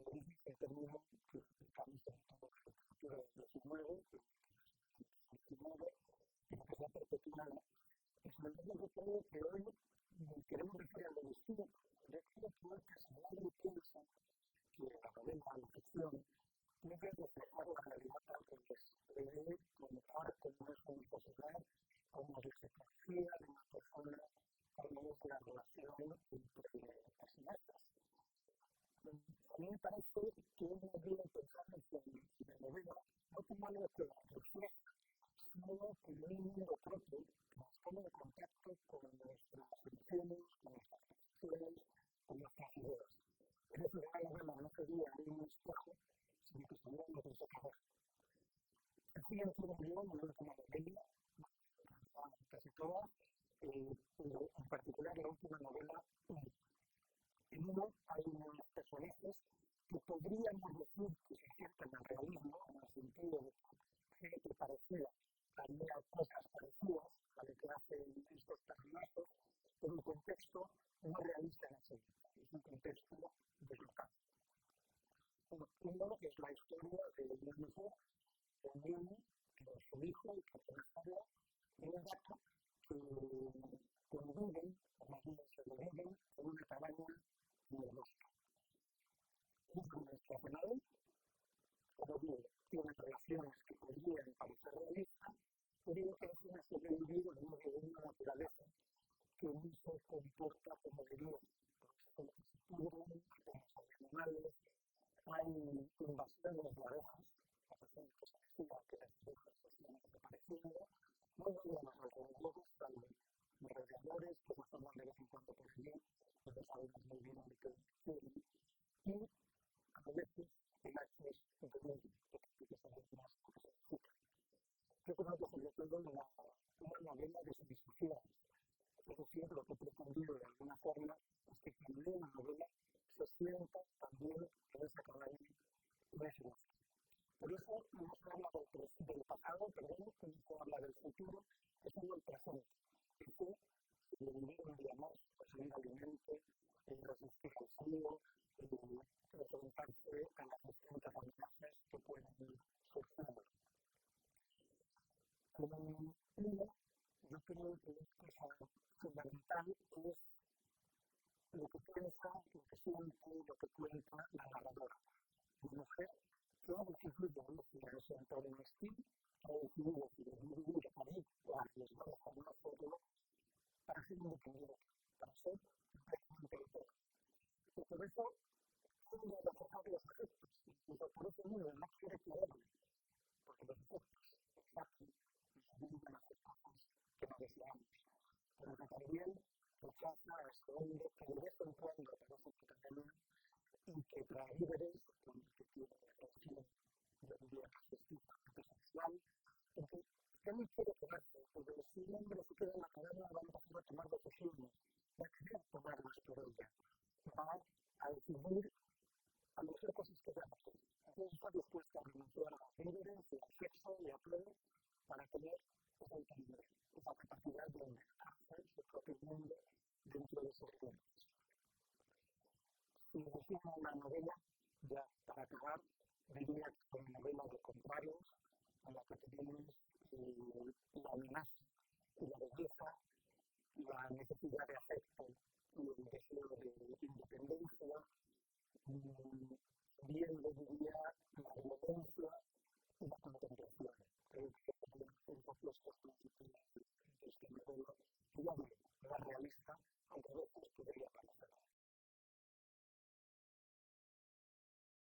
periodismo es un término que aplicamos en toda la literatura del XIX, pero que se ha perpetuado. Y sobre todo yo creo que hoy queremos decir algo distinto. Yo creo que hoy casi nadie piensa que la novela, la ficción, puede reflejar la realidad tal que es. Debe contar cómo es una sociedad, cómo es la psicología de una persona, cómo es la relación entre personas. A mí me parece que es muy bien pensar en la novela, no como algo que refleja, sino como un mundo propio que nos pone en contacto con nuestras emociones, con nuestras percepciones, con nuestras ideas. Es decir, una novela no sería un espejo, sino que sería un reflejo. El Julián Turing no es una novela, casi todas, pero en particular la última novela, en uno hay unos personajes que podríamos decir que se acercan al realismo, en el sentido de que gente parecida haría cosas parecidas a lo que hacen estos personajes, pero el contexto no es realista en ese momento, es un contexto deslocal. Uno es la historia de una mujer, de un niño, que es su hijo y que apenas habla, y un gato que conviven, o más bien sobreviven, en una cabaña en el bosque. Es un extraordinario, como digo, tienen relaciones que podrían parecer realistas, pero que es una sobrevivir en medio de una naturaleza que no se comporta como debería. Por eso se pudren, apenas hay animales, hay invasiones de abejas, la persona que se decía que las abejas se están desapareciendo, no llegan a los alrededores, están los rodeadores que se toman de vez en cuando por allí, pero sabemos muy bien lo que quieren, y a veces el acto es increíble, porque se ve más que se disfruta. Yo creo que sobre todo una novela de satisfacción. Es decir, lo que he pretendido de alguna forma es que quien lee una novela se sienta también en esa cabaña de ese bosque. Por eso no se habla del pasado, perdón, no se habla del futuro, es solo el presente. El que vivir un día más, conseguir alimento, resistir al frío, enfrentarse a las distintas amenazas que pueden ir surgiendo. Yo creo que una cosa fundamental es lo que piensa, lo que siente, lo que cuenta la narradora. La mujer que ha decidido ir hacia ese entorno hostil, ha decidido vivir ahí o arriesgar con una foto para ser independiente, para ser completamente autónoma. Y por eso tiende a rechazar los efectos, incluso por eso mismo no quiere creerlo, porque los efectos exactos nos ayudan a hacer cosas que no deseamos. Pero que también rechaza, esconde, que de vez en cuando aparece que también y que trae líderes con los que tiene relación, yo diría, estrictamente sexual, porque también quiere quedarse, porque si un hombre se queda en la cadena va a empezar a tomar decisiones, va a querer tomarlas por ella, va a decidir a hacer cosas que ya no quiere. Entonces está dispuesta a renunciar a los líderes, al sexo y a todo para tener esa autonomía, esa capacidad de inventarse su propio mundo dentro de sus límites. Y decimos una novela, ya para acabar, diría que es una novela de contrarios, en la que tenemos la amenaza y la belleza, la necesidad de afecto y el deseo de independencia, viendo, diría, la violencia y la contemplación.